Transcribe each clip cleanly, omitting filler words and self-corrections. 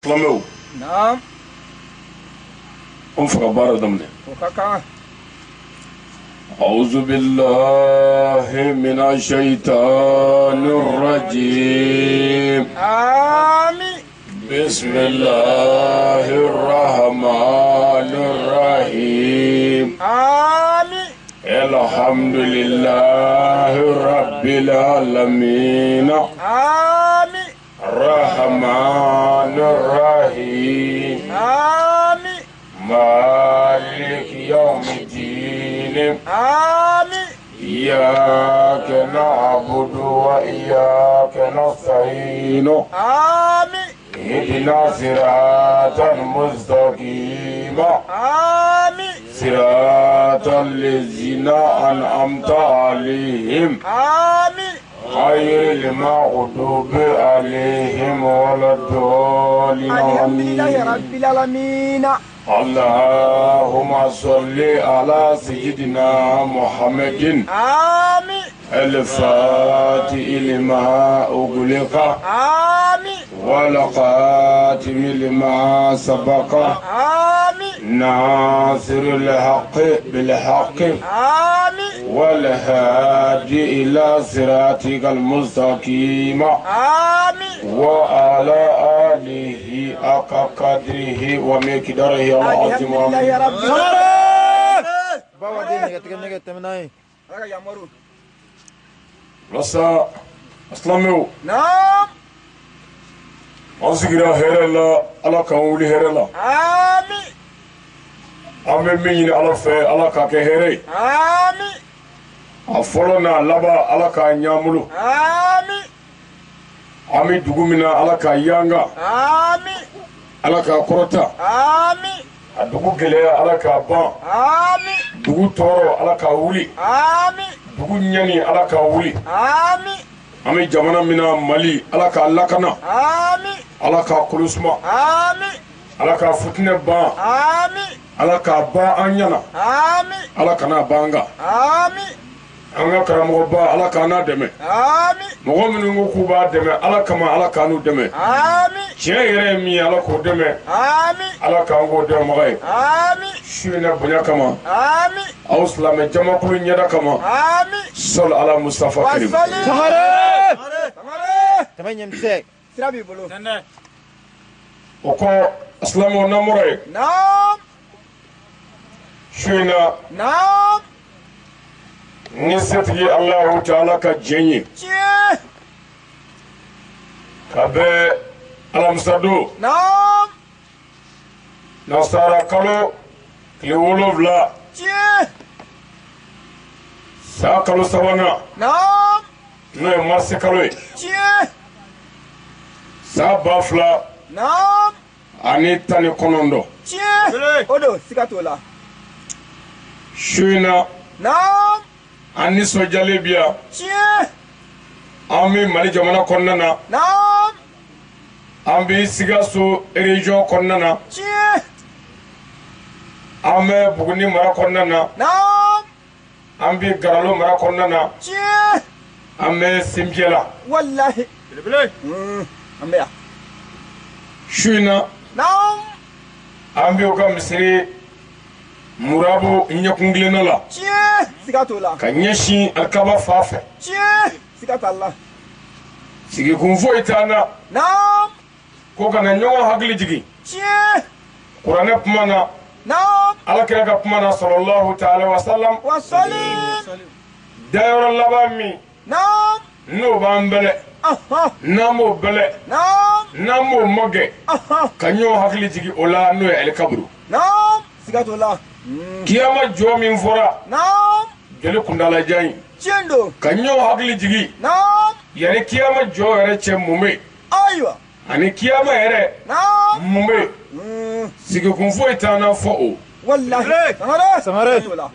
Flameu. Naam. Faka bara damne. Kaka. أعوذ بالله من الشيطان الرجيم. آمين. بسم الله الرحمن الرحيم. آمين. الحمد لله رب العالمين. آمين. الرحمن الرحيم. آمين. مالك يوم الدين. آمين. إياك نعبد وإياك نستعين. آمين. اهدنا صراط المستقيم. آمين. صراط الذين أنعمت عليهم آمين. غير المغضوب عليهم ولا الضالين. الحمد لله رب العالمين. اللهم صل على سيدنا محمد آمين. الفاتح لما أغلق آمين. والخاتم لما سبق آمين. ناصر الحق بالحق آمين. والهادي إلى صراطك المستقيم آمين. وعلى آله حق قدره ومقداره العظيم. الحمد لله رب العالمين. Bawa dia ngetik temenai. Raka Yamaru. Rasa Aslameu Naam. ansigira herela ala kan wuli herela Amin. ame min ala fe ala ka ke here Amin. a folo na laba ala ka nyamulu Amin. ami dugumina ala ka yanga Amin. ala ka korota Amin. a dugu geleya ala ka ban Amin. dugu toro ala ka wuli Amin. dugu nyani ala ka wuli Amin. ami jamana mina Mali ala ka lakana Amin. ala ka kulusuma Amin. ala ka futine ban Amin. ala ka ba anyana Amin. ala kana banga Amin. anga karamɔgɔ ba ala kana dɛmɛ Amin. mɔgɔ minnu ko k'u b'a dɛmɛ ala kama ala k'anu dɛmɛ Amin. tiɲɛ yɛrɛ ye min ye ala k'o dɛmɛ Amin. ala k'an k'o dɛmɛbaga ye Amin. su in na bonya kama Amin. aw silamɛ jamakulu ɲɛda kama Amin. sɔli ala mustafa karim Wasali. Sahare. Sahare. Temen nyemsek. Sira b'i bolo. o kɔ silamɛw namɔrɔ ye Naam. su in na Naam. ni setigi alahu taala ka diɲɛ ye Tiɲɛ. ka bɛ alamisa don Naam. nasara kalo tile 7 Tiɲɛ. san kalo 3nan Naam. n'o ye marisi kalo ye Tiɲɛ. san 2000 Naam. ani 19. Tiɲɛ. O don siga t'o la. su in na Naam. an nisɔndiyalen bi yan Tiɲɛ. an bɛ mali jamana kɔnɔna na Naam. an bɛ sikaso region kɔnɔna na Tiɲɛ. an bɛ buguni mara kɔnɔna na Naam. an bɛ garalo mara kɔnɔna na Tiɲɛ. an bɛ sinfiyɛla Wallahi. An bɛ yan. su in na Naam. an bɛ u ka misiri murabu ɲɛkunkilenna la Tiɲɛ. Siga t'o la. ka ɲɛsin alikaba fa fɛ Tiɲɛ. Siga t'a la. sigikun foyi t'an na Naam. ko kana ɲɔgɔn hakili jigin Tiɲɛ. kuranɛ kuma na Naam. alakira ka kuma na sɔlɔlahu taala wa salam Wasali. dayɔrɔ laban min Naam. n'o b'an bɛlɛ Aha. n'an m'o bɛlɛ Naam. n'an m'o magɛ Aha. ka ɲɔgɔn hakili jigin o la n'o ye alikaburu Naam. Siga t'o la. kiyama jɔ min fɔra Naam. joli kuntalajan ye Tiɲɛ don. ka ɲɔgɔn hakili jigin Naam. yanni kiyama jɔ yɛrɛ cɛ mun bɛ yen Ayiwa. ani kiyama yɛrɛ Naam. mun bɛ yen sigikun foyi t'an na fɔ o Wallahi. Sangare. Sangare. Siga t'o la.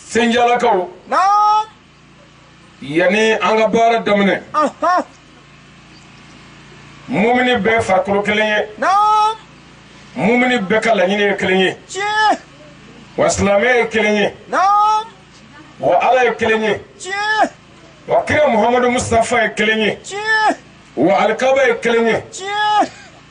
senjalakaw Naam. yanni an ka baara daminɛ Aha. mumini bɛɛ farikolo kelen ye Naam. mumini bɛɛ ka laɲini ye kelen ye Tiɲɛ. wa silamɛ ye kelen ye Naam. wa ala ye kelen ye Tiɲɛ. wa kira Muhammadu Mustafa ye kelen ye Tiɲɛ. wa alkaba ye kelen ye tiɲɛ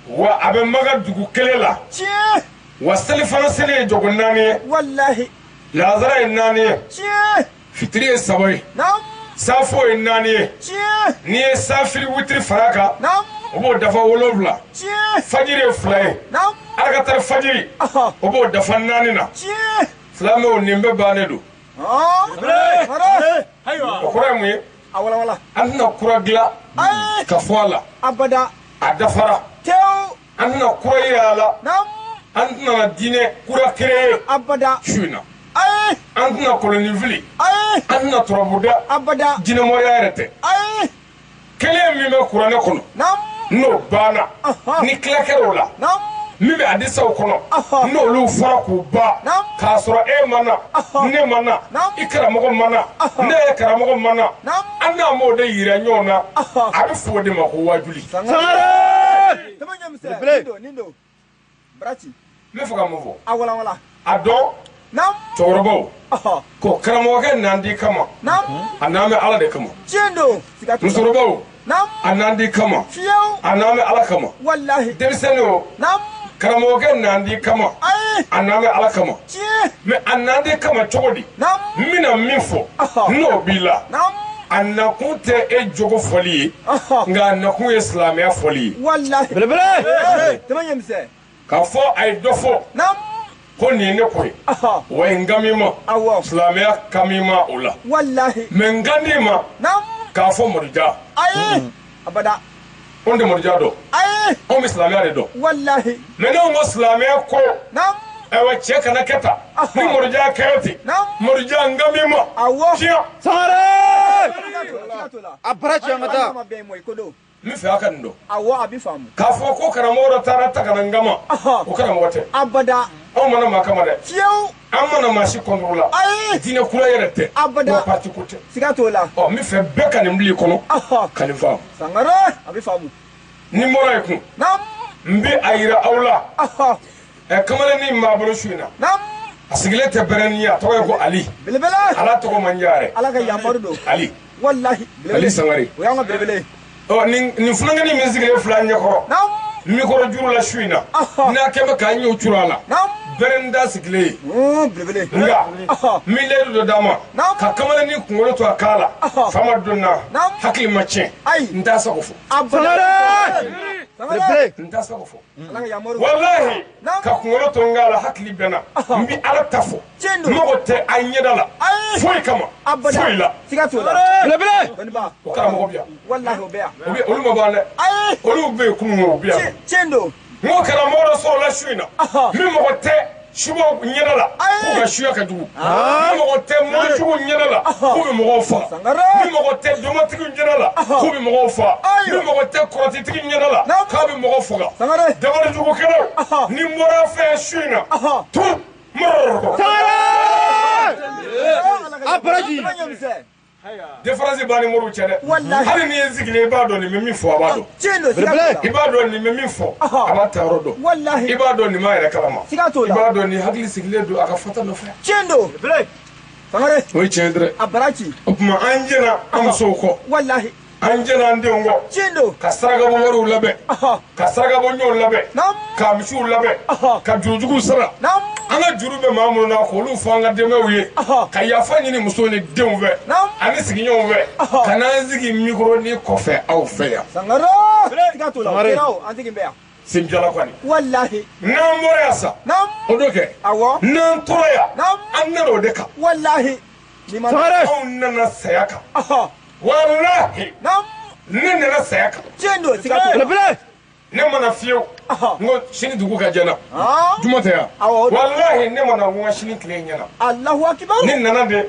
wa a bɛ maga dugu kelen la tiɲɛ wa selifana seli ye jogo 4 ye walahi lazara ye 4 ye tiɲɛ fitiri ye 3 ye naam safo ye 4 ye tiɲɛ n'i ye safiri witiri fara kan naam o b'o dafa 7 tiɲɛ fajiri ye 2 ye naam alakatari fajiri o b'o dafa 4 na tiɲɛ silamɛw nin bɛɛ bannen don mara o kɔrɔ ye mun ye a walawala an tɛna kura dilan ayi ka fɔ a la abada a dafara tew an tɛna kura yira a la naam an tɛna diinɛ kura kere ye abada su in na ayi an tɛna koloni fili ayi an tɛna turabuda abada jinɛmɔriya yɛrɛ tɛ ayi kelen min bɛ kuranɛ kɔnɔ naam n'o banna ni tila kɛra o la naam min bɛ hadisaw kɔnɔ n'olu fɔra k'u ban Naam. k'a sɔrɔ e ma na ne ma na Naam. i karamɔgɔ ma na ne yɛrɛ karamɔgɔ ma na Naam. an n'a m'o de yira ɲɔgɔn na a bɛ fɔ o de ma ko wajuli sangare tama nyamse nindo brati n bɛ fɛ ka mun fɔ a walawala a dɔn naam cɛkɔrɔbaw ko karamɔgɔkɛ nan di kama naam a n'an bɛ ala de kama tiendo sigatu musokɔrɔbaw naam a n'an di kama fiyaw a n'an bɛ ala kama wallahi denmisɛnninw naam karamɔgɔkɛ nan di kama ayi a n'an bɛ ala kama tiɲɛ mɛ a nan di kama cogo di naam n bɛna min fɔ n'o b'i la naam a nakun tɛ e jogo fɔli ye nka a nakun ye silamɛya fɔli ye wallahi belebele tama nyamse k'a fɔ a ye dɔ fɔ naam ko nin ye ne ko ye wa n kan min ma awɔ silamɛya kan min ma o la wallahi mɛ n kan di ma naam k'a fɔ mɔrija ayi abada anw tɛ mɔrija dɔn ayi anw bɛ silamɛya de dɔn wallahi mɛ ne ko silamɛya ko naam ayiwa cɛ kana kɛ tan ni mɔrija kɛra ten naam mɔrija n kan min ma awɔ tiɲɛ sangare sigatu la a bara cɛ ka taa ma bɛn mo ikodo n bɛ fɛ a ka nin dɔn awɔ abi famu k'a fɔ ko karamɔgɔ dɔ taara ta ka na n kama o karamɔgɔ tɛ abada anw mana maa kama dɛ fiyaw an mana maa si kɔntoro la ayi diinɛ kura yɛrɛ tɛ Abada. wa parti ko tɛ sigatu la ɔ n bɛ fɛ bɛɛ ka nin bili kɔnɔ ka nin faamu sangare abi famu ni n bɔra yen kun naam n bɛ a yira aw la kamalennin min b'a bolo su in na naam a sigilen tɛ bɛrɛnin ye a tɔgɔ ye ko ali belebele ala tɔgɔ man diya yɛrɛ ala ka yamaru do ali wallahi ali sangare o y'an ka belebele ɔ nin funankɛnin min sigilen filɛ an ɲɛkɔrɔ naam mikɔrɔ juru la su in na n'a kɛ bɛ k'a ɲɛw curu a la naam bɛrɛnin da sigilen ye belebele nka miliyɛri dɔ d'a ma Naam. ka kamalennin kunkolo to a kan la fama donna Naam. hakili ma tiɲɛ Ayi. n t'a sago fɔ abada belebele n t'a sago fɔ ala ka yamaru walahi Naam. ka kunkolo to n kan la hakili bɛ na n bɛ ala ta fɔ Tiɲɛ don. mɔgɔ tɛ a ɲɛda la Ayi. foyi kama abada foyi la sigatu la belebele dɔnniba o karamɔgɔ bɛ yan wallahi o bɛ yan o bɛ olu ma ban dɛ ayi olu bɛ yen kunun o bɛ yan tiɲɛ don n ko karamɔgɔ dɔ sɔrɔla su in na min mɔgɔ tɛ subaw ɲɛda la Ayi. k'u ka suya ka jugu min mɔgɔ tɛ mɔjugu ɲɛda la k'u bɛ mɔgɔw faga Sangare. min mɔgɔ tɛ dɔmɔtigi ɲɛda la k'u bɛ mɔgɔw faga Ayi. min mɔgɔ tɛ kɔrɔtitigi ɲɛda la Naam. k'a bɛ mɔgɔw faga sangare dabalijugukɛlaw ni n bɔra fɛn su in na tu mɔrɔrɔrɔ a bara ji tama nyamse diferansi b'a ni moriw cɛ dɛ Wallahi. hali ni ye n sigilen i b'a dɔn nin bɛ min fɔ a b'a dɔn tiɲɛ don Belebele. sigatu i la b'a dɔn nin bɛ min fɔ a b'a ta yɔrɔ dɔn wallahi i b'a dɔn nin m'a yɛrɛ kalama sigatu i la b'a dɔn nin hakili sigilen don a ka fata nɔfɛ tiɲɛ don sangare o ye tiɲɛ dɛrɛ a baraci o tuma an jɛna an musow kɔ wallahi an jɛna an denw kɔ tiɲɛ don ka sarakabɔ wariw labɛn ka sarakabɔ ɲɔw labɛn naam ka misiw labɛn ka jurujuguw sara naam an ka juru bɛ maa minnu na k'olu fɔ an ka denbayaw ye ka yafa ɲini musow ni denw fɛ Naam. ani sigiɲɔgɔnw fɛ ka n'an sigi mikɔrɔni kɔfɛ aw fɛ yan sangare sigatu la Sangare. kiraw an tigi bɛ yan senjala kɔni wallahi n'an bɔra yan sa naam o do kɛ awɔ n'an tora yan Naam. an nana o de kan wallahi ni ma sangare anw nana saya kan walahi naam ne nana saya kan tiɲɛ don sigatu la belebele ne mana fiyewu n ko sini dugu ka jɛ n na juma tɛ yan Awɔ. walahi ne mana n ka sini tile ɲɛna allahu akibar ne nana de n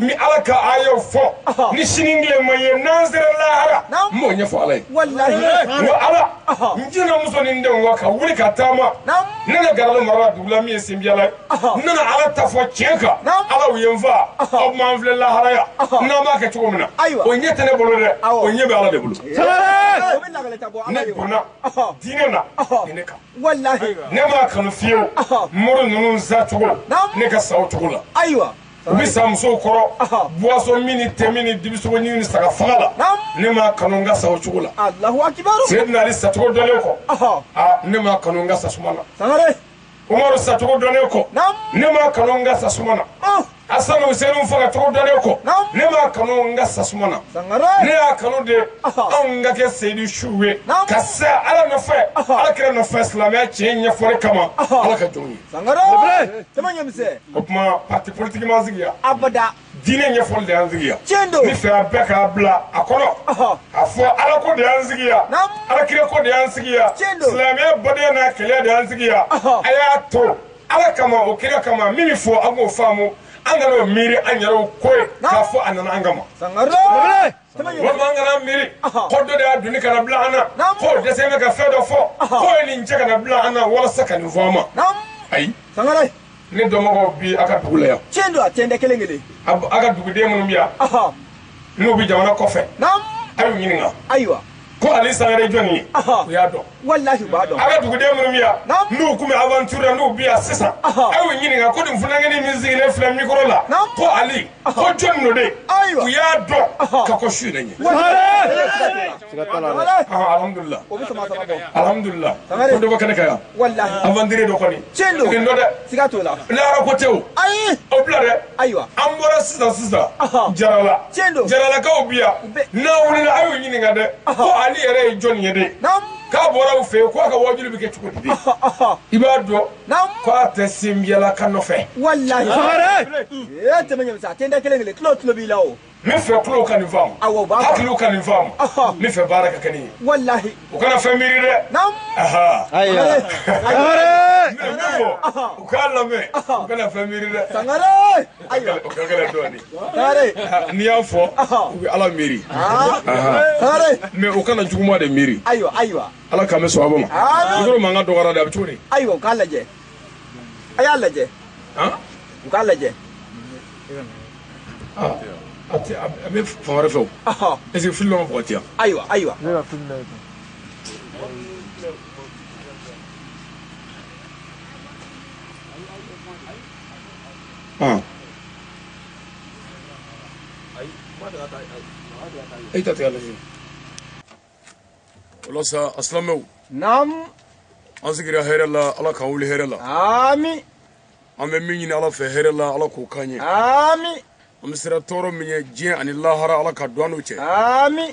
bɛ ala ka ayaw fɔ ni sini tile ma ye n'an sera lahara Naam. n b'o ɲɛfɔ ala ye wallahi n ko ala n jɛna muso ni n denw kɔ ka wuli ka taama Naam. ne na garalo mara dugu la min ye senbiyala ye n nana ala ta fɔ tiɲɛ kan Naam. ala ye n fa aw m'an filɛ lahara yan n'an b'a kɛ cogo min na Ayiwa. o ɲɛ tɛ ne bolo dɛ Awɔ. o ɲɛ bɛ ala de bolo sangare o bɛ lagalɛ ta bɔ ne ala ye wa donna diinɛ na ni ne kan wallahi ne m'a kanu fiyewu mori ninnu sa cogo Naam. ne ka sa o cogo la ayiwa ubi samso koro buaso mini temini dibiso ni saga fangala ne ma kanonga sa ochugula Allahu akbar sayyidina ali satgo dole ko ne ma kanonga sa sumana sangare umaru satgo dole ko ne ma kanonga sa sumana Asanu Hussein faga to dole ko ne ma kanonga sa sumana sangare ne ya kanu de anga ke seydi shuwe kasa ala no fe ala kira no fe islamia chenye fore kama ala ka joni sangare tamanya mse kuma parti politique ma zigia abada dine nye fol de anzigia chendo ni fe abeka bla akono afo ala ko de anzigia ala kira ko de anzigia islamia bode na kele de anzigia aya to ala kama o kira kama mimi fo ago famu angalo miri anyaro koy ka fo anana angama sangare wa mangana miri koddo de aduni kana bla ana ko de sema ka fedo fo ko ni nje kana bla ana wala saka ni voma ay sangare ni domo bi aka dugula ya chendo atende kelengele aka dugude munum ya no bi jamana ko fe ayu nyinga aywa ko ali sangare joni ya do wallahi ba do aka dugude munum ya no kuma aventure no bi asisa ayu nyinga ko dum funanga ni musique le flam micro la ko ali ko joni no de ya do ka ko shu nanyi alhamdulillah alhamdulillah ko do bakane kaya wallahi aventure do ko ni chendo ni no de sigatola la ko tew ay oblare aywa ambora sisa jarala chendo jarala ka obia na woni na ayu nyinga de ko ali ere joni yede ka bora u fe ko aka wajulu bi ke tukudi ibado ko atesimbiala kanofe wallahi tamanya mse atende kelengele klot bi lawo mi fe klo kan fam haklu kan fam mi fe baraka kani wallahi o kana famiri de aya o kana me o kana famiri de sangare ayo o kana doni sangare ni afo ala miri sangare me o kana juguma de miri aywa ala kame so abama ngoro manga dogara da bituri aywa kalaje ayalaje kalaje ati abe fawara few ese fillo mo fotia aywa ay tati alaji wala sa aslamu nam ansigira herela ala kan wuli herela ami ame minni ala fe herela ala ko kanye ami amsira toro minye jien ani lahara ala ka duanu che ami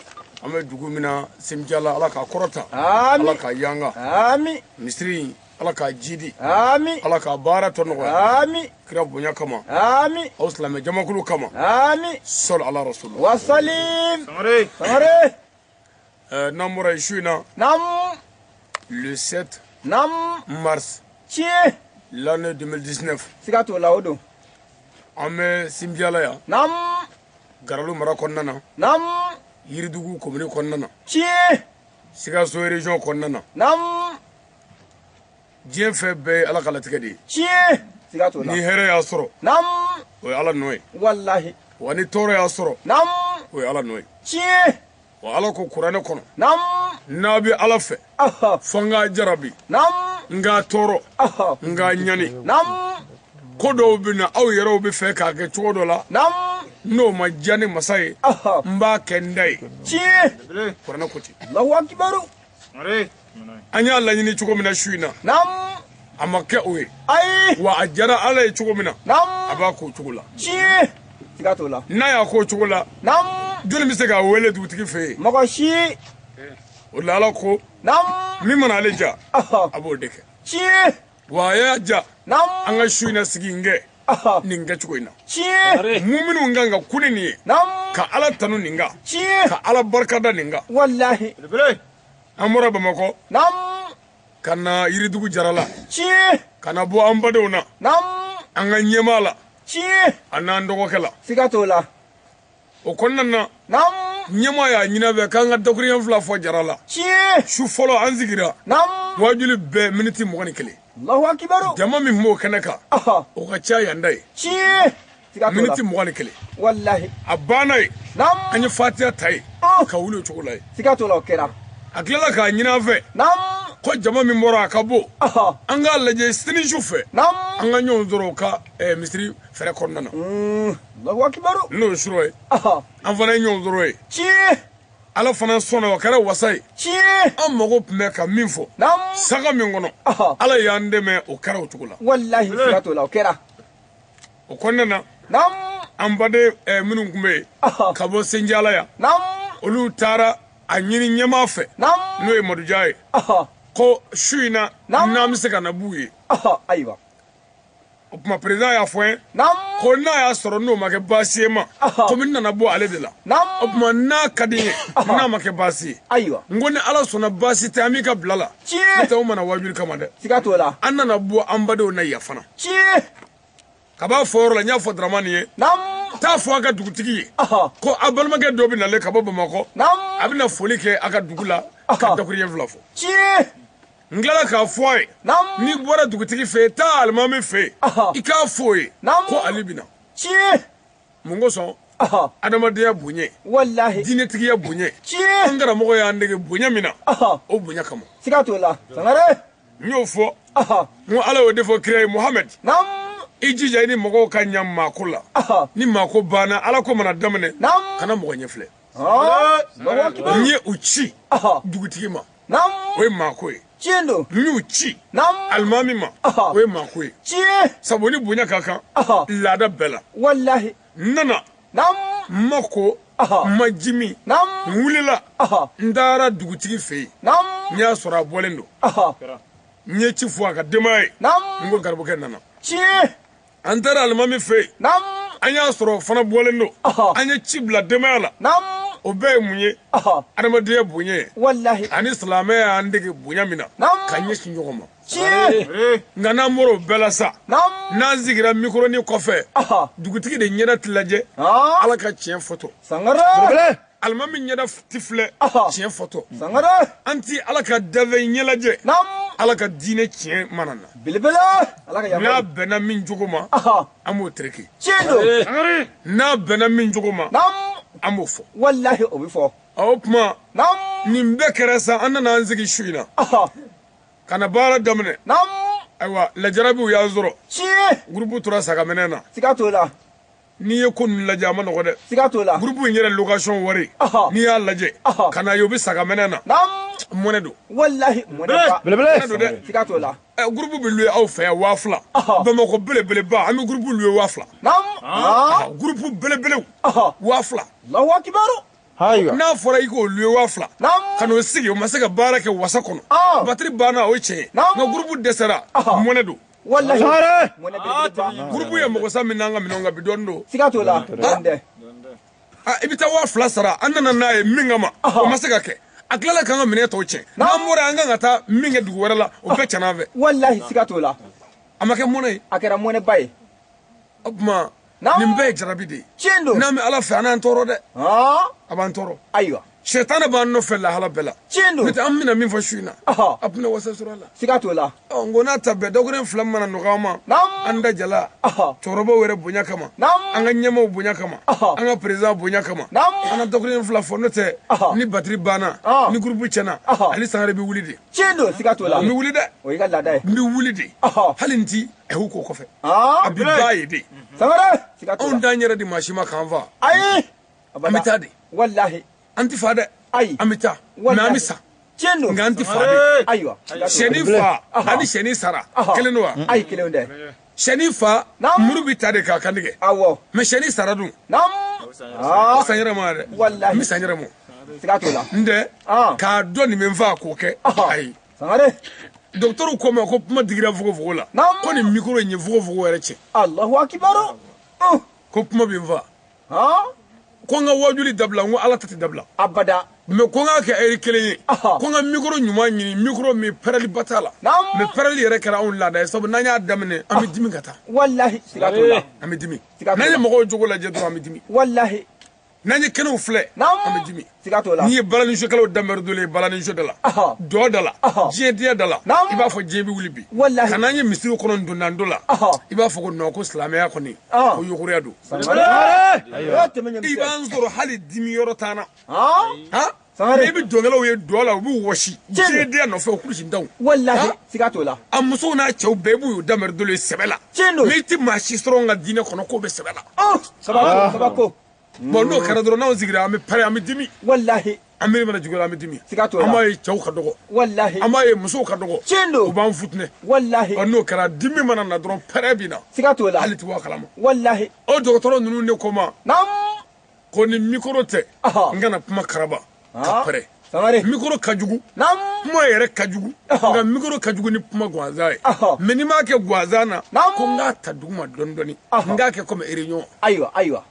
ame dugu mina simjala ala ka korota ami ala ka yanga ami misri ala ka jidi ami ala ka bara tono ami kira bunya kama ami auslame jamakulu kama ami sal ala rasul wa salim sangare namura ishuina nam le 7 nam mars l'année 2019 sigato laodo ame simbiala ya nam garalu mara konnana nam yiridugu commune konnana Sigasso région konnana nam Dieu fait be ala kala tigadi sigato ni here ya soro nam o ala noy wallahi wani toro ya soro nam o ala noy wa ala ko qur'ane kono nam nabi ala fe fanga jarabi nam nga toro nga nyani nam kodo bina aw yero be fe ka ke chodo la nam no majani masai mba kendai qur'ane koti Allahu akbar anya Allah ni chugo mina shuina nam amake owe ai wa ajara ala chugo mina nam abako chugula sigato la na ya ko chugula nam joni mi se ga wele dutigi fe mako shi o la la ko nam mi mana aleja abo deke wa ya ja nam anga shuina siginge ninga chugoina mu'minu nganga kunini nam ka ala tanu ninga ka ala barkada ninga wallahi amura bamako nam kana yiridugu jarala kana bo ambadona nam anga nyemala ana ndogo kala sigato la o konnana nam nyema ya nyina be kanga dokriyan fla fo jarala shu folo anzigira nam wajuli be miniti mogani kele Allahu akbar jama mi mo kanaka o ka cha yandai sigato la miniti mogani kele wallahi abanai nam anya fatiha tai ka wulo chokolai sigato la kera aklala ka nyina fe nam ko jama min bɔra a ka bɔ an k'a lajɛ sini su fɛ an ka ɲɔgɔn sɔrɔ u ka misiri fɛrɛ kɔnɔna na n'o ye suro ye an fana ye ɲɔgɔn sɔrɔ ye ala fana sɔnna o kɛra wasa ye an mago tun bɛ ka min fɔ saga min kɔnɔ ala y'an dɛmɛ o kɛra o cogo la wallahi siga t'o la o kɛra o kɔnɔna na an baden minnu tun bɛ yen ka bɔ senjala yan olu taara a ɲini ɲɛmaa fɛ n'o ye maduja ye ko su in na n'an bɛ se ka na b'u ye ayiwa o tuma perezan y'a fɔ n ye ko n'a y'a sɔrɔ n'o ma kɛ baasi ye ma komi n nana bɔ ale de la o tuma n'a ka di n ye n'a ma kɛ baasi ye ayiwa n ko ni ala sɔnna baasi tɛ an b'i ka bila la n'o tɛ o mana wajuli kama dɛ siga t'o la an nana bɔ an badenw na yan fana ka b'a fɔ yɔrɔ la n y'a fɔ Daramani ye t'a fɔ a ka dugutigi ye ko a balimakɛ dɔ bɛ nalen ka bɔ Bamakɔ a bɛna foli kɛ a ka dugu la ka dakuru ɲɛ fila fɔ n tilala k'a fɔ a ye n'i bɔra dugutigi fɛ yen taa alimami fɛ yen i k'a fɔ o ye ko ale bɛ na mun kosɔn adamadenya bonya diinɛtigiya bonya an karamɔgɔ y'an dege bonya min na o bonya kama siga t'o la Sangare n y'o fɔ n ko ala y'o de fɔ kira ye Muhamɛdi i jija i ni mɔgɔw ka ɲa maako la ni maako banna ala ko mana daminɛ kana mɔgɔ ɲɛ filɛ n ye u ci dugutigi ma o ye maako ye n y'u ci alimami ma o ye maako ye sabu ni bonya ka kan laada bɛɛ la wallahi n nana n ma ko n ma jimi n wulila n taara dugutigi fɛ yen n y'a sɔrɔ a bɔlen don n ye ci fɔ a ka denbaya ye n ko garibukɛ nana an taara alimami fɛ yen an y'a sɔrɔ o fana bɔlen don an ye ci bila denbaya la o bɛɛ ye mun ye adamadenya bonya ye ani silamɛya y'an dege bonya min na ka ɲɛsin ɲɔgɔn ma nka n'an bɔra o bɛɛ la sa n'an sigira mikoroni kɔfɛ dugutigi de ɲɛda tɛ lajɛ ala ka tiɲɛ fɔtɔ alimami ɲɛda ti filɛ tiɲɛ fɔtɔ an ti ala ka dafɛ ɲɛ lajɛ ala ka diinɛ tiɲɛ mana na n'a bɛnna min cogo ma an b'o tereke n'a bɛnna min cogo ma an b'o fɔ wallahi o bɛ fɔ o tuma nin bɛɛ kɛra sa an nana an sigi su in na ka na baara daminɛ ayiwa lajarabiw y'an sɔrɔ gurupu tora sagaminɛ na siga t'o la n'i ye ko ninnu lajɛ a ma nɔgɔ dɛ siga t'o la gurupu in yɛrɛ location wari n'i y'a lajɛ ka na ye o bɛ sagaminɛ na mɔnɛ don wallahi mɔnɛ don dɛ siga t'o la gurupu bɛ luwe aw fɛ yan 2000 Bamakɔ belebeleba an bɛ gurupu luwe 2000 gurupu belebelew 2000 Allahu akibaru n'a fɔra i k'o luwe 2000 ka n'o sigi o ma se ka baara kɛ wasa kɔnɔ batiri banna o ye tiɲɛ ye nka gurupu dɛsɛra mɔnɛ don wallahi gurupu ye mɔgɔ sa min n'an ka minɛnw ka bidɔnni don siga t'o la i bɛ taa 2000 sara an nana n'a ye min kama o ma se ka kɛ a tilala k'an ka minɛ tɔw tiɲɛ n'an bɔra an kan ka taa min kɛ dugu wɛrɛ la o bɛɛ tiɲɛna an fɛ wallahi siga t'o la a ma kɛ mɔnɛ ye a kɛra mɔnɛba ye o tuma nin bɛɛ ye jarabi de ye n'an bɛ ala fɛ an n'an tɔɔrɔ dɛ a b'an tɔɔrɔ ayiwa sɛtanɛ b'an nɔfɛ lahala bɛɛ la n'o tɛ an bɛna min fɔ su in na a tɛna wasa sɔrɔ a la siga t'o la n ko n'a ta bɛɛ dɔgɔkun fila mana nɔgɔya an ma an da jala cɛkɔrɔbaw yɛrɛ bonya kama an ka ɲɛmaaw bonya kama an ka perezan bonya kama an ka dɔgɔkun fila fɔ n'o tɛ ni batiri banna ni gurupu tiɲɛna ale Sangare bɛ wuli de tiɲɛ don siga t'o la n bɛ wuli dɛ o y'i ka laada ye n bɛ wuli de hali n ti ɛhu ko kɔfɛ a bɛ ba ye de Sangare siga t'o la anw t'an yɛrɛ di maa si ma k'an fa ayi an bɛ taa de wallahi an ti fa dɛ ayi an bɛ taa mɛ an bɛ sa tiɲɛ don nka an ti fa de ayiwa sɛni fa ani sɛni sara kelen don wa ayi kelen tɛ sɛni fa muru bɛ ta de k'a kantigɛ awɔ mɛ sɛni sara dun san yɛrɛ ma dɛ wallahi n bɛ san yɛrɛ ma siga t'o la n tɛ k'a dɔn nin bɛ n fa k'o kɛ ayi Sangare dɔgɔtɔrɔw ko ma ko kuma digira fogofogo la ko nin mikoro in ye fogofogo yɛrɛ cɛ Allahu akibaru ko kuma bɛ n fa ko n ka wajuli dabila n ko ala ta tɛ dabila abada mɛ ko n k'a kɛ ɛri kelen ye ko n ka mikoro ɲuman ɲini mikoro min pɛrɛliba t'a la mɛ pɛrɛli yɛrɛ kɛra anw laada ye sabu n'an y'a daminɛ an bɛ dimi ka taa wallahi siga t'o la an bɛ dimi n'an ye mɔgɔw jogo lajɛ dɔrɔn an bɛ dimi wallahi n'an ye kɛnɛw filɛ an bɛ dimi siga t'o la n'i ye balaninsokɛlaw danbɛrɛ dole ye balaninsɔ da la dɔ da la diɲɛdenya da la i b'a fɔ diɲɛ bɛ wuli bi ka n'an ye misiriw kɔnɔ dondando la i b'a fɔ ko non ko silamɛya kɔni ko yogoya don i b'an sɔrɔ hali dimi yɔrɔ t'an na ne bi dongalo ye dola u bi woshi je de no fe okurushi ndaw wallahi siga to la amuso na chew bebu yu damer dole sebela mi ti mashi stronga dine kono ko be sebela sabako bon no kara dro na zigira mi pare ami dimi wallahi amiri mana jugala ami dimi siga to la amaye chew ka dogo wallahi amaye muso ka dogo chendo u ban futne wallahi no kara dimi mana na dron pare bina siga to la haliti wa kalama wallahi o docteur nunu ne koma nam ko ni micro te ngana kuma karaba ka pare samare micro kajugu nam kuma yere kajugu nga micro kajugu ni kuma gwaza me ni ma ke gwaza na ko nga ta duguma dondoni nga ke comme réunion aywa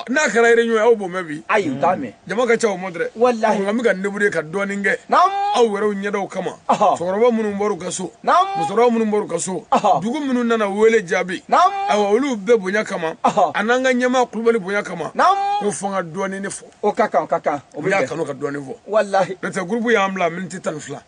na kara réunion ya obo mebi ayu dame jama ka chawo modre wallahi nga mi ga nebure ka doni nge nam aw wero nyedo kama soroba munun boru kaso nam musoro munun boru kaso dugu munun nana wele jabi nam awa olu be bonya kama ananga nyama kulubali bonya kama nam ko fonga doni ne fo o kaka o bi ya kanu ka doni fo wallahi nta groupe ya amla minti tan fla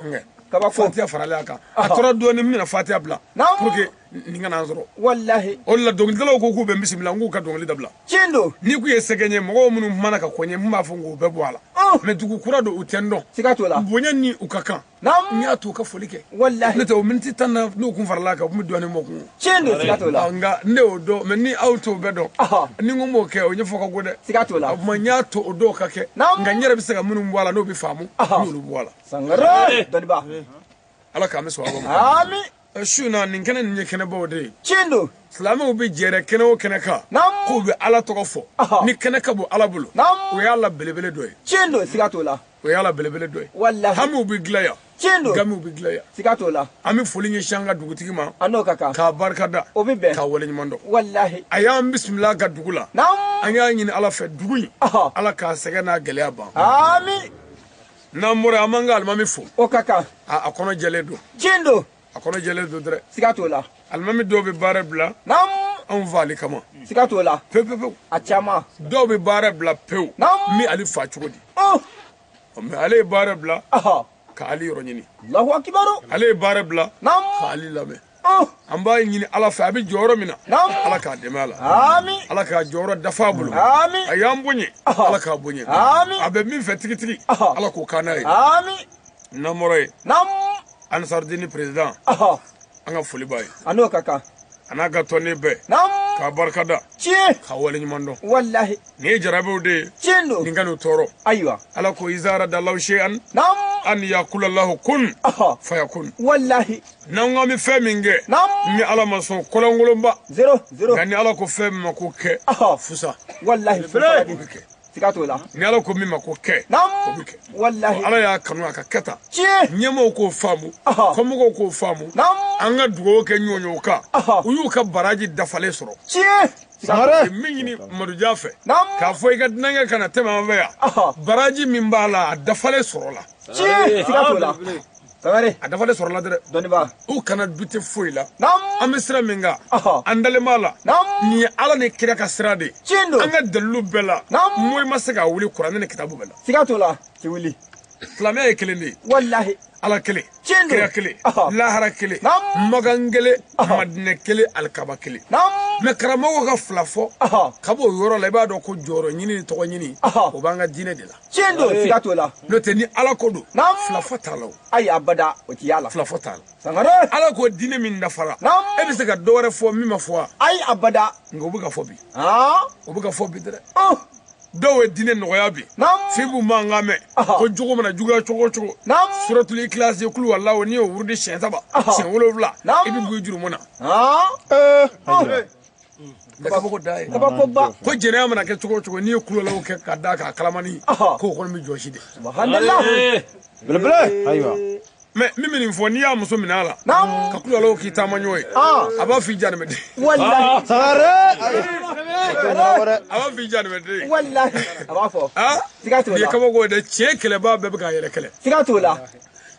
nge kaba fo fatia farale aka akora doni mina fatia bla pour que ninga nanzoro wallahi olla dongdalo ko ku be bismillah ngu ka dongli dabla chendo ni ku yesegenye mo munu mana ka konye mma fo ngu be bwala me dugu kura do utendo sigato la bonya ni ukaka nam ni atu ka folike wallahi ne to minti tan na no kun farala ka mu doni mo ku chendo sigato la nga ne odo me ni auto be do ni ngumo ke o nyefo ka gode sigato la ma nya to odo ka ke nga nyere bi sega munu bwala no bi famu no bwala sangara doni ba ala ka me so abo amin shuna nin kene nye kene bawde chendo salama ubi jere kene o kene ka ko be ala to fo ni kene ka bo ala bulu o ya ala belebele doy chendo sigato la o ya ala belebele doy wallahi hamu ubi glaya chendo gamu ubi glaya sigato la ami folinye shanga dugutigi ma ano kaka ka barkada obi be ka wole nyimondo wallahi ayam bismillah ka dugula nam anya nyini ala fe duguyi ala ka sege na gelya ba amin namura amanga almami fo o kaka akono jele do chendo akono jele do dre sigato la almami do be bare bla nam on vali kama sigato la pepe achama do be bare bla peu mi ali fa chugodi mi ali bare bla ka ali ronyini Allahu akbar ali bare bla nam ka ali lame amba nyini ala fa abi joro mina ala ka demala amin ala ka joro dafa bulu amin ayam bunye ala ka bunye amin abe min fe tigi ala ko kana yi amin namore nam ansar dini president anga foli bay ano kaka anaga toni be nam ka barkada chie ka wali nyimando wallahi ni jarabe de chendo ningano toro aywa ala ko izara dallahu shay'an nam an yakula lahu kun fayakun wallahi nanga mi fe minge nam mi ala maso kolongolomba 0 gani ala ko fe ma ko ke fusa wallahi fusa sigato la ni ala ko mi ma ko ke nam wallahi ala ya kanu aka keta chie nyemo ko famu ko mo ko famu nam anga dugo ke nyonyo ka uyu ka baraji dafale soro chie sare mingini madu jafe ka fo iga nanga kana tema mbeya baraji mimbala dafale soro la chie sigato la sare adafale soro la dere doni ba u kana dute foila nam amisra minga andale mala ni ala ne kira ka sirade chendo anga dalu bela moy masaka wuli qur'an ne kitabu bela sigato la ci wuli flamé e kelende wallahi ala kele chendo kira kele lahara kele magangele madne kele alkaba kele me karamo ka flafo kabo yoro la ba do ko joro nyini to nyini o banga dine de la chendo sigato la no te ni ala ko do flafo talo ay abada o ti yala flafo talo sangare ala ko dine min nafara e bi se ka dore fo mi ma fo ay abada ngo buga fo bi o buga fo bi dere dowe dine nogoya bi fibu mangame ko jogo mana juga chogo suratul ikhlas ye kulu wallahu ni o wurdi shen saba shen wolofla ibi bu juru mona ka bako dai ko jere mana ke chogo ni kulu lawo ke kada ka kalamani ko ko mi joshi de subhanallah bele aywa me mimi ni foni ya muso minala ka kulu lawo ki tamanyoy aba fi jarme de wallahi sare aba fi jarme de wallahi aba fo sigato la ye kabo go de che kele ba be ka yele kele sigato la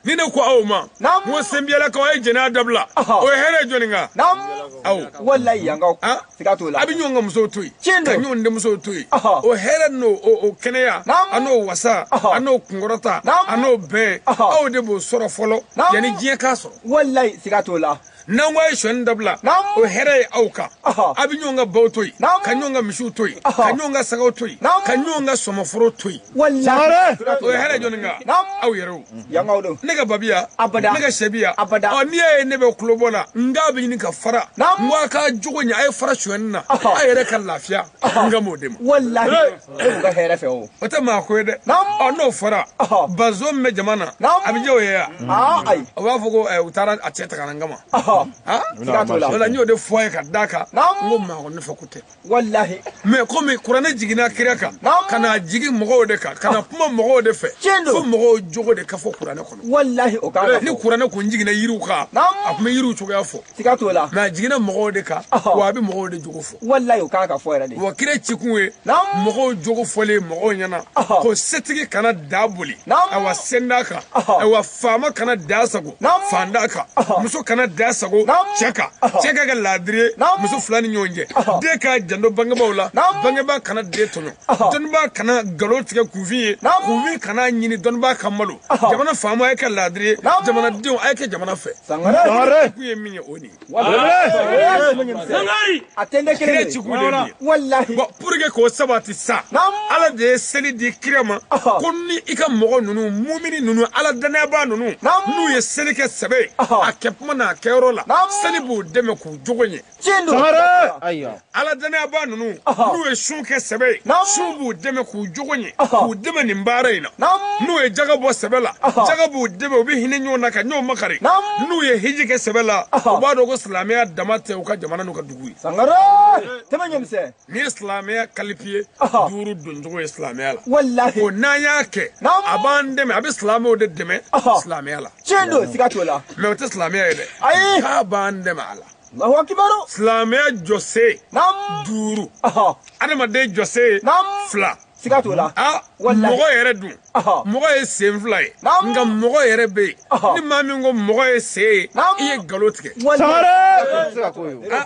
ni ne ko awma mo sembiela ko ay jena dabla o here joninga aw wallahi yanga sigato la abi nyonga muso toyi ka nyonde muso toyi o here no o keneya ano wasa ano kungorota ano be aw de bo soro folo yani jiye ka soro wallahi sigato la nangwa shon dabla o here auka abinyonga bawtoy kanyonga mishutoy kanyonga sagawtoy kanyonga somoforo toy wallahi o here joninga aw yero yangawdo nega babia abada nega shebia abada oniye nebe kulobona ngabi ni ka fara ngwa ka jogonya ay fara shonna ayere kan lafiya ngamo dem wallahi ga here fe o wata ma ko de no fara bazo me jamana abijo ya ai wa fogo utara ateta kan ngama wala nyo de foye ka daka ngom ma ko ne fakute wallahi me ko me qur'ana jigina kiraka kana jigi mogo de ka kana puma mogo de fe fo mogo jogo de ka fo qur'ana kono wallahi o ka ni qur'ana ko jigina yiru ka akuma yiru chuga fo sikatola ma jigina mogo de ka wa bi mogo de jogo fo wallahi o ka fo era de wa kire chikunwe mogo jogo fole mogo nyana ko setigi kana dabuli awa sendaka awa fama kana dasago fandaka muso kana dasago cheka ga ladire muso fulani nyonje de ka jando bangabawla bangaba kana de tono donba kana galotige kuvi kana nyini donba kamalu jamana fama ay ka ladire jamana dio ay ka jamana fe sangare ku yeminye oni sangari atende kele wallahi purge ko sabati sa ala de seli di kirama konni ika mogo nunu mumini nunu ala danaba nunu nu ye seli ke sebe akepma na kero la seli bu deme ku jogonye sangare aywa ala danaba nunu nu ye shu ke sebe shu bu deme ku jogonye ku deme ni mbara ina nu ye jaga bo sebe la jaga bu deme obi hine nyo na ka nyo makari nu ye hiji ke sebe la ba do go islamiya damate u ka jamana nu ka dugu sangare temanyemse ni islamiya kalipie duru dunjogo islamiya la wallahi ko naya ke abande me abi islamiya de deme islamiya la chendo sikatola me o islamiya de ai ka bande mala Allahu akbar islamiya jose duru adama de jose fla sikatola wallahi mogo yere dun mogo ye sen fla ye nga mogo yere be ni mami ngo mogo ye se iye galotige wallahi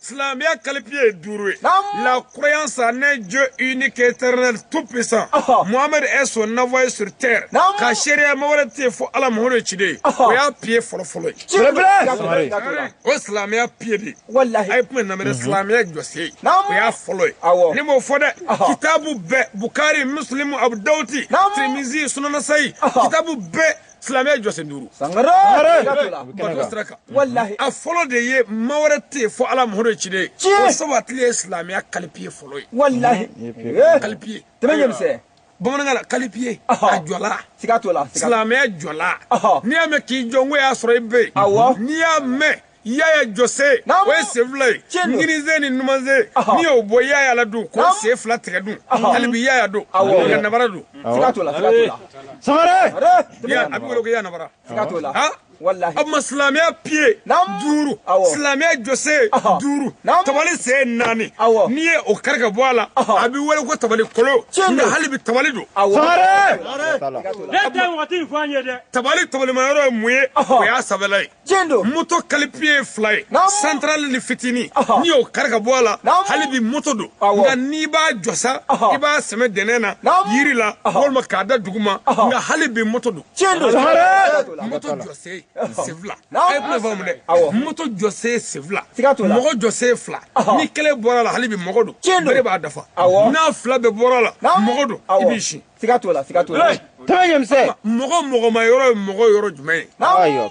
Islamia qualifié d'ouvrir. La croyance en un Dieu unique et éternel tout puissant. Mohamed est son envoyé sur terre. Ka sharia mawrati fo ala mohoro chide. O ya pie folo. O Islamia pie di. Wallahi. Ay pme na mere Islamia josi. O ya folo. Ni mo fode kitabu be Bukhari Muslim Abu Dawud Tirmidhi Sunan Nasai. Kitabu be Islamia josi nduru. Sangare. Wallahi. A folo de ye mawrati fo ala mohoro chide. O sabatli Islamia qualifié folo. Wallahi. Qualifié. Temanyemse. Bamanangala qualifié ajola sikatola Islamia jola ni ame ki jongo ya soro ibe ni ame yaya jose we sevlay nginize ni numanze ni obo yaya la du ko se fla tegadu alibi yaya do ga nabara do sikatola sangare ya abigolo ga nabara sikatola wallahi amma Islamia pie duru Islamia jose duru tabali se nani ni e o karga boala abi wala ko tabali kolo na halibi tabali do sangare leta ngati fanye de tabali mayoro muye ko ya sabelay jendo moto kalipie fly central ni fitini ni o karga boala halibi moto do nga ni ba josa iba seme denena yirila wolma kada duguma nga halibi moto do jendo moto jose sevla ay plevamde moto jose sevla mogo jose fla ni kele borala halibi mogo do bere ba dafa na fla be borala mogo do ibishi sikatola temanyemse mogo mogo yoro jume aywa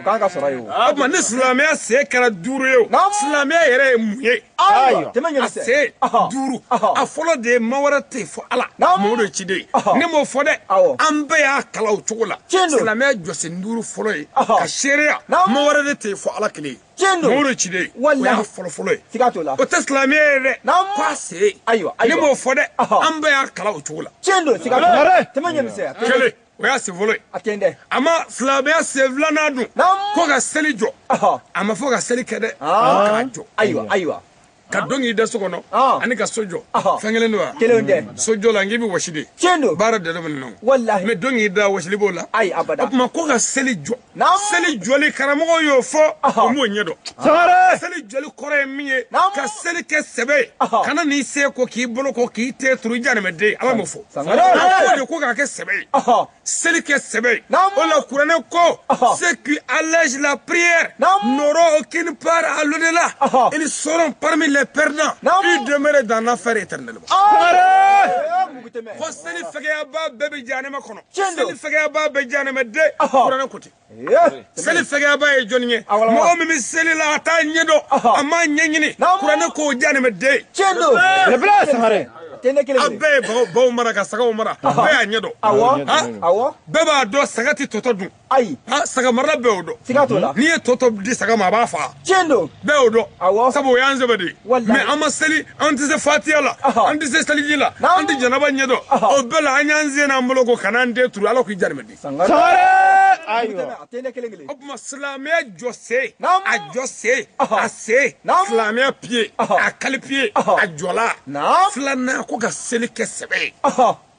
kanga sorayo ama ni islamia se kala duru yo islamia yere muye aywa temanyemse se duru a folo de mawarate fo ala modo chide ni mo fode ambe ya kala o chokola islamia jose nduru folo ka sheria mawarate fo ala kile modo chide wallahi folo sikatola o islamia yere kwase aywa ni mo fode ambe ya kala o chokola jendo sikatola temanyemse kele oya se volo atende ama Islamia se vlana du ko ga seli jo ama fo ga seli kede ka jo aywa ka dongi da sokono ani ka sojo fengele no kelonde sojo la ngibi washide jendo bara de no wallahi me dongi da washili bola ay abada ma ko ga seli jo le karamo yo fo o mo nyedo sangare seli jo le kore miye ka seli ke sebe kana ni se ko ki bolo ko ki te turu jane me de ama mo fo sangare ko ga ke sebe Celle qui est sévère. On la couronne quoi? Ceux qui allègent la prière n'auront aucune part à l'au-delà. Ils seront parmi les perdants. Ils demeurent dans l'enfer éternellement. Celle qui fait un bébé Janema Kono. Celle qui fait un bébé Janema de couronne côté. Celle qui fait un bébé Johnny. Moi, même celle là, taille Niedo. Ama Nyini. Couronne ko Janema de. Le blesse, Haré. Abe bo mara ka saga mara be anyedo awo beba do saga ti toto dun ai ha saga mara be odo siga to la ni toto di saga ma ba fa chendo be odo awo sabo yanze bedi me amaseli anti se fatia la anti se saliji la anti janaba nyedo o bela anyanze na mbologo kanande turu alo ku jarmedi Sare ayo atende kelengele obma islamia jose a jose a se islamia pied a kalpied a jola flana ko ga seli ke sebe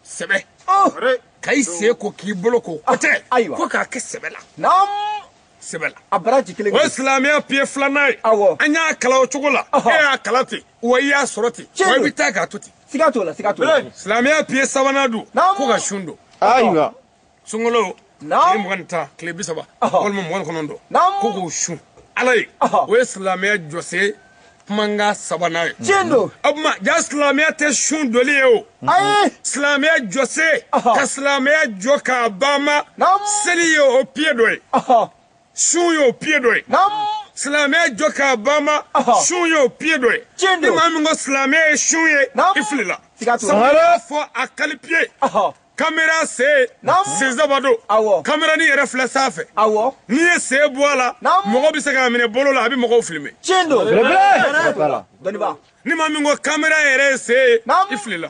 sebe kai se ko ki bolo ko kote ko ka ke sebe la nam sebe la abraji kelengele islamia pied flana anya kala o chugola e akalati wo ya soroti wo bita ga tuti siga to la islamia pied sabanadu ko ga shundo ayo sungolo nam mwanta klebi saba olmo mwan konondo nam ko go shu alay wo islamia jose manga sabana chendo abma ja islamia te shun dolio ai islamia jose ka islamia joka bama seliyo o piedoi shun yo piedoi nam islamia joka bama shun yo piedoi chendo mamingo islamia shun ye iflila sigato fo akalipie Caméra c'est zabado caméra ni reflet ça fait ni c'est boila mogo bi se ka mine bolo la abi mogo filmer chendo le blesse doni ba ni mami ngo caméra c'est iflila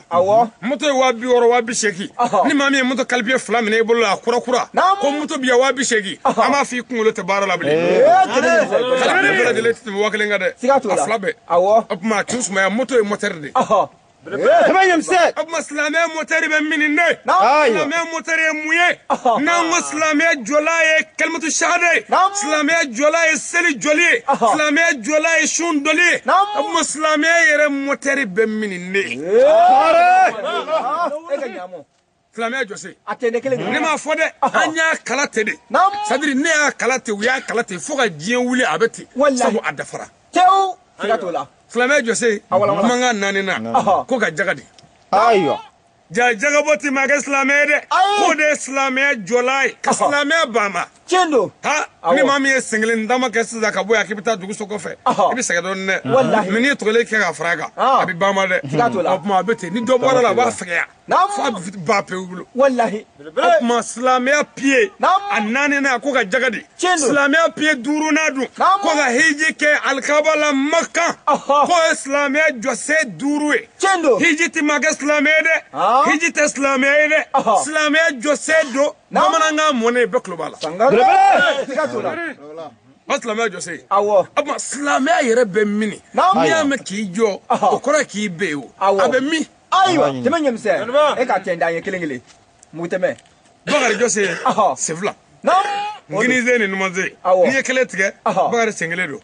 moto wa bi woro wa bi sheki ni mami moto kalbi flam ne bolo la kura ko moto bi wa bi sheki ama fi kungulo te bara la bli kala de leti mo wakale ngade aflabe ma tous ma moto e moteur de Tama yamse Muslimé motari be minine Muslimé motari muye na Muslimé jolaye kalmatu shahada Muslimé jolaye seli joli Muslimé jolaye shun doli Muslimé yere motari be minine Muslimé jose atende kele ni ma fode anya kalate de sadiri ne ya kalate uya kalate foga jien wuli abeti sabu adafara tew sigatola Muslimé jose manga nanina ko ga jagadi ayo jagaboti maga islamé de ko de islamé jolay islamé bama chendo ha ni mami e single ndama ke siza ka boya kibita dugu soko fe ibi sega don ne mini tole ke ga fraga abi bama de ma beti ni do bora la ba fega fa ba pe wulo wallahi ma islamé pied anani na ko ga jagadi islamé pied duru na du ko ga hiji ke alkabala makka ko islamé jose duru e hiji ti maga islamé de hiji te islamé de islamé jose do namana nga mone be klobala Muslimé jose ama islamé yere be mini mi am ki jo okora ki be o abe mi aywa temanyem se e ka tenda ye kelengele muteme bagari jose c'est vla ngini zeni numaze ni ekele tige bagari sengele do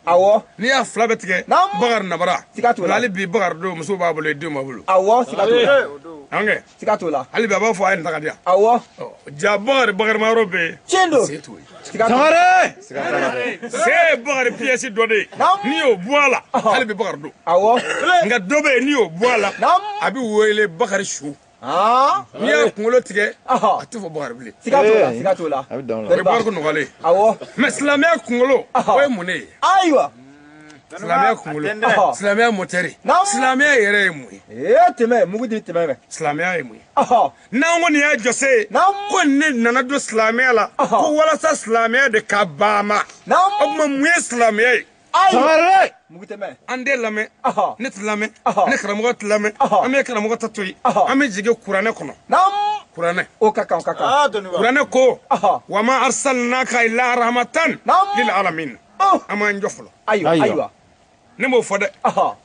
ni ya flabe tige bagari nabara lali bi bagari do muso ba bolo do mabulu ange sikatola ali baba fo ay ntaka dia ja bagari marobe chendo Sare c'est bagari pièce dodé ni o boala ali bi bagari do nga dobe ni o boala abi wele bagari chou ni ya kungolo tige atufo bagari bile sikatola abi down la barko no wale mais islamé kungolo o mune aywa islamé kungolo islamé moteri islamé yere mu teme mugudi teme islamé mu na ngoni ya jose ko ne nana do islamé la ko wala sa islamé de kabama o mu islamé Sare muguteme ande lame net lame ne karamogot lame ame karamogot tatoyi ame jige kurane kono kurane o kaka kurane ko wama arsalnaka illa rahmatan lil alamin ama njoflo aywa ne mo fode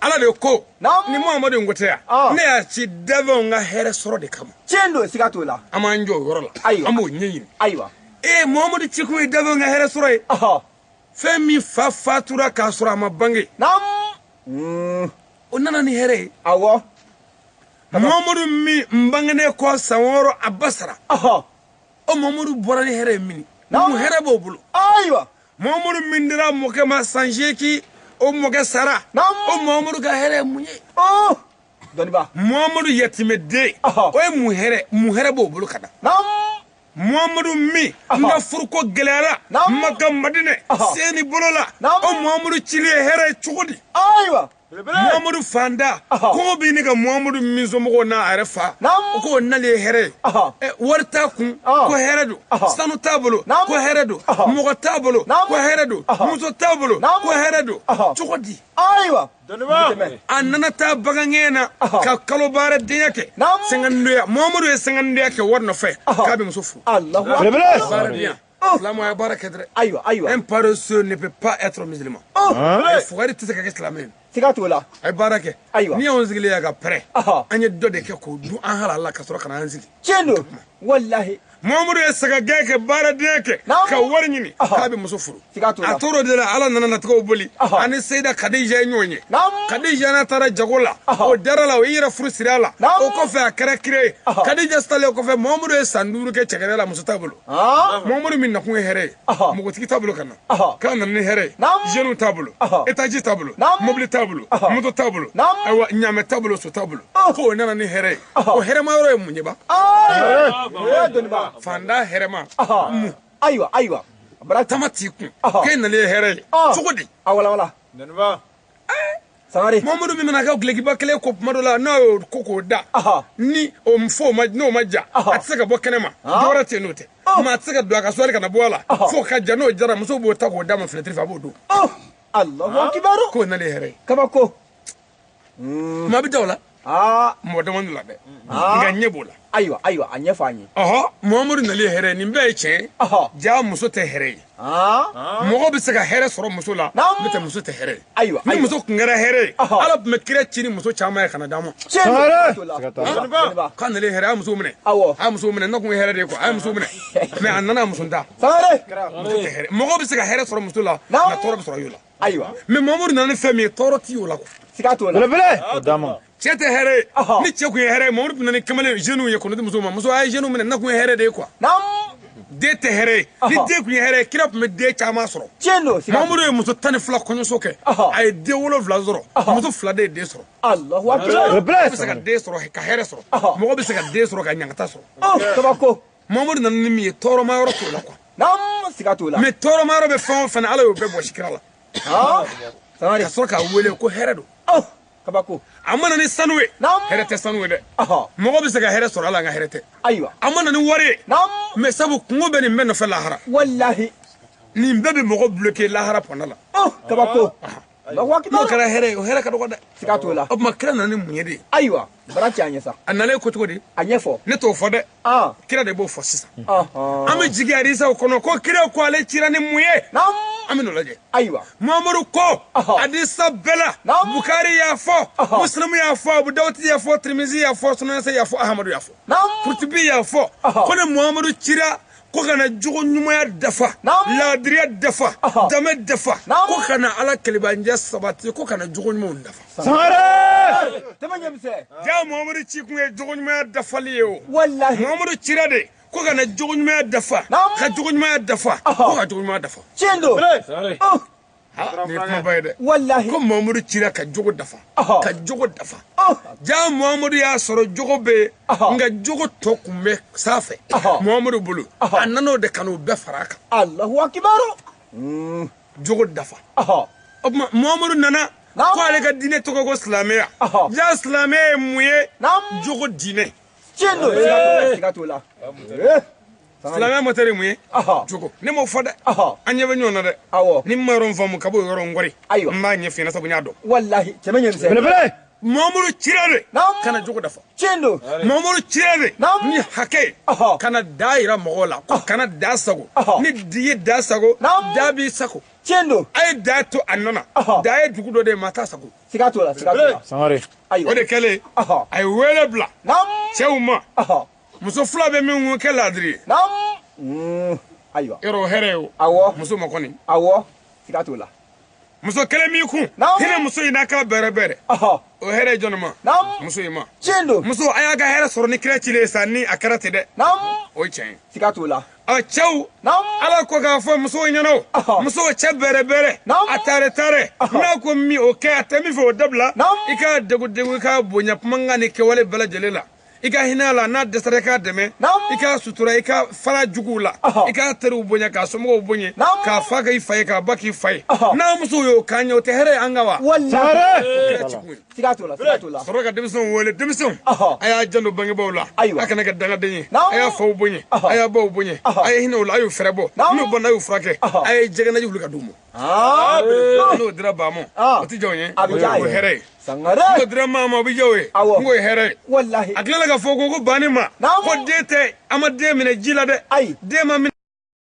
ala de ko ni muhammadu ngoteya ne ya ci devo nga here soro de kam chendo sikatola ama njo yorola ama nyin aywa muhammadu ci ko devo nga here soro femi fatura ka soro ama bangi onana ni here muhammadu mi mbangene ko saworo abasara o Mamadou bɔra ni hɛrɛ mini mu hɛrɛ b'o bolo ayiwa Mamadou min dira mɔkɛ ma sanjeki o mɔkɛ sara o Mamadou ka hɛrɛ mun ye dɔnniba Mamadou yatimɛ den o ye mu hɛrɛ b'o bolo ka da Mamadou min nga furuko gɛlɛyara Maka Madinɛ seni bolola o Mamadou cili hɛrɛ cogo di ayiwa Mamadou fanda ko bi ni ka Mamadou min somɔgɔw n'a yɛrɛ fa ko nali ye hɛrɛ wari t'a kun ko hɛrɛ do sanu t'a bolo ko hɛrɛ do mɔgɔ t'a bolo ko hɛrɛ do muso t'a bolo ko hɛrɛ do cogo di ayiwa a nana taa bagankɛ na ka kalo baara denya kɛ sɛngɛnnidoya Mamadou ye sɛngɛnnidoya kɛ wari nɔfɛ k'a bɛ muso furu baara denya Silamɛ ya baara kɛ dɛrɛ ayiwa un paresseux ne peut pas être musulman fugari tɛ se ka kɛ silamɛ ye siga t'o la a ye baara kɛ ni y'anw sigilen ye ka pɛrɛn an ye dɔ de kɛ k'o dun an halala ka sɔrɔ ka na an sigi tiɲɛ don walahi Mamadou ye sagagɛn kɛ baaraden kɛ ka wari ɲini k'a bɛ muso furu a tor'o de la Ala nana natigɛw boli ani Seyida Kadija ye ɲɔgɔn ye Kadija n'a taara jago la o dara la o y'i yɛrɛ furu siri a la o kɔfɛ a kɛra kire ye Kadija salen kɔfɛ Mamadou ye san 5 kɛ cɛgɛrɛ la muso t'a bolo Mamadou min nakun ye hɛrɛ ye mɔgɔtigi t'a bolo ka na k'a nana ni hɛrɛ ye jeunes t'a bolo étage t'a bolo mobili t'a bolo moto t'a bolo ayiwa ɲaamɛ t'a bolo so t'a bolo k'o nana ni hɛrɛ ye o hɛrɛma yɔrɔ ye mun ye ba fanda hɛrɛma ayiwa bara tama t'i kun k'e nalen ye hɛrɛ ye cogo di wala sangare Mamadou min nana kɛ gulekiba kelen ko kuma dɔ la n'a y'o ko k'o da ni o n'o ma ja a tɛ se ka bɔ kɛnɛma dɔwɛrɛ tɛ n'o tɛ maa tɛ se ka don a ka sɔli ka na bɔ a la fo ka ja n'o jara muso b'o ta k'o d'a ma fenêtre fɛ a b'o don Allahu akibaru k'o nalen ye hɛrɛ ye kabako maa bɛ da o la mɔgɔ dama la dɛ nka ɲɛ b'o la ayiwa a ɲɛfɔ an ye Mamadou nalen ye hɛrɛ ye nin bɛɛ ye tiɲɛ ja muso tɛ hɛrɛ ye mɔgɔ bɛ se ka hɛrɛ sɔrɔ muso la n'o tɛ muso tɛ hɛrɛ ye ni muso tun kɛra hɛrɛ ye Ala tun bɛ kira ci ni muso caman ye ka na d'a ma k'a nalen ye hɛrɛ a ye muso minɛ a ye muso minɛ ne tun ye hɛrɛ de ye quoi a ye muso minɛ mais a nana muso ta muso tɛ hɛrɛ mɔgɔ bɛ se ka hɛrɛ sɔrɔ muso la nka tɔɔrɔ bɛ sɔrɔ y'o la mais Mamadou nana ni fɛn min ye tɔɔrɔ tɛ y'o la quoi cɛ tɛ hɛrɛ ye ni cɛ kun ye hɛrɛ ye Mamadou tun nana ni kamalen jeunes ye kɔnɔti muso ma muso a ye jeunes minɛ ne kun ye hɛrɛ de ye quoi den tɛ hɛrɛ ye ni den kun ye hɛrɛ ye kira tun bɛ den caman sɔrɔ Mamadou ye muso 12 kɔɲɔso kɛ a ye den 7 sɔrɔ muso 2 de ye den sɔrɔ mɔgɔ bɛ se ka den sɔrɔ ka hɛrɛ sɔrɔ mɔgɔ bɛ se ka den sɔrɔ ka ɲangata sɔrɔ Mamadou nana ni min ye tɔɔrɔma yɔrɔ t'o la quoi mais tɔɔrɔma yɔrɔ bɛ fɛn o fɛn na Ala y'o bɛɛ bɔsi kira la ka sɔrɔ k'a wele ko hɛrɛ don a mana ni sanu ye hɛrɛ tɛ sanu ye dɛ mɔgɔ bɛ se ka hɛrɛ sɔrɔ ala ka hɛrɛ tɛ a mana ni wari ye mais sabu kungo bɛ nin bɛɛ nɔfɛ lahara nin bɛɛ bɛ mɔgɔ bloqué lahara pɔnda la n'o kɛra hɛrɛ ye o hɛrɛ ka dɔgɔ dɛ o tuma kira nana ni mun ye de a nalen ko cogo di ne t'o fɔ dɛ kira de b'o fɔ sisan an bɛ jigin hadisaw kɔnɔ ko kira ko ale cira ni mun ye an bɛ n'o lajɛ Mamadou ko hadisa bɛɛ la Bukari y'a fɔ Muslim y'a fɔ Abu Dawud y'a fɔ Tirmizi y'a fɔ Sunan y'a fɔ Ahmadu y'a fɔ Kurtubi y'a fɔ ko ni Mamadou cira ko kana jogo ɲumanya dafa laadiriya dafa dame dafa ko kana ala kɛlɛbanjɛ sabati ko kana jogo ɲumanw dafa ja Mamadou ci kun ye jogo ɲumanya dafali ye o Mamadou cira de ko kana jogo ɲumanya dafa ka jogo ɲumanya dafa ko ka jogo ɲumanya dafa ni kuma ba ye dɛ ko Mamadou cira ka jogo dafa ka jogo dafa ja Mamadou y'a sɔrɔ jogo bɛ nka jogo tɔ kun bɛ sanfɛ Mamadou bolo a nana o de ka n'o bɛɛ fara a kan Allahu akibaru jogo dafa o tuma Mamadou nana ko ale ka diinɛ tɔgɔ ko silamɛya ja silamɛya ye mun ye jogo diinɛ silamɛya mɔtɛri ye mun ye jogo ne m'o fɔ dɛ an ɲɛ bɛ ɲɔgɔn na dɛ ni n ma yɔrɔ min faamu ka b'o yɔrɔ n kɔri n b'a ɲɛ f'i ɲɛna sabu n y'a dɔn Mamadou cira de kana jogo dafa Mamadou cira de ni hakɛ ye kana da yira mɔgɔw la ko kana da sago ni di ye da sago da b'i sago a ye da to a nɔ na da ye dugu dɔ de ye maa t'a sago o de kɛlen a ye wele bila cɛw ma muso 2 bɛ min kɛ laadiri ye yɔrɔ hɛrɛ ye o muso ma kɔni muso kelen mi kun hinɛ muso in n'a ka bɛrɛbɛrɛ o hɛrɛ jɔn ma muso in ma muso a y'a ka hɛrɛ sɔrɔ ni kira cilen sa ni a kɛra ten dɛ o ye tiɲɛ ye siga t'o la cɛw ala ko k'a fɔ musow ɲɛna o musow cɛ bɛrɛbɛrɛ a tare n'a ko min o kɛ a tɛ min fɛ o dabila i ka degu i ka bonya kumakan ni kɛwale bɛɛ lajɛlen la i ka hinɛ la n'a dɛsɛra i k'a dɛmɛ i ka sutura i ka fara juguw la i ka teriw bonya k'a somɔgɔw bonya k'a fa k'i fa ye k'a ba k'i fa ye n'a musow y'o k'an ye o tɛ hɛrɛ ye an kan wa siga t'o la sɔrɔ ka denmisɛnw wele denmisɛnw a y'a janto bangebaaw la a kana kɛ dangaden ye a y'a faw bonya a y'a baw bonya a ye hinɛ o la a y'o fɛrɛ bɔ n'o banna a y'o furakɛ a ye jɛgɛnaji wuli ka d'u ma n'o dira ba ma o tɛ jɔn ye o ye hɛrɛ ye n'o dira maa ma o bɛ diya o ye n k'o ye hɛrɛ ye a tilala ka fɔ ko banni ma ko den tɛ an ma den minɛ ji la dɛ den ma minɛ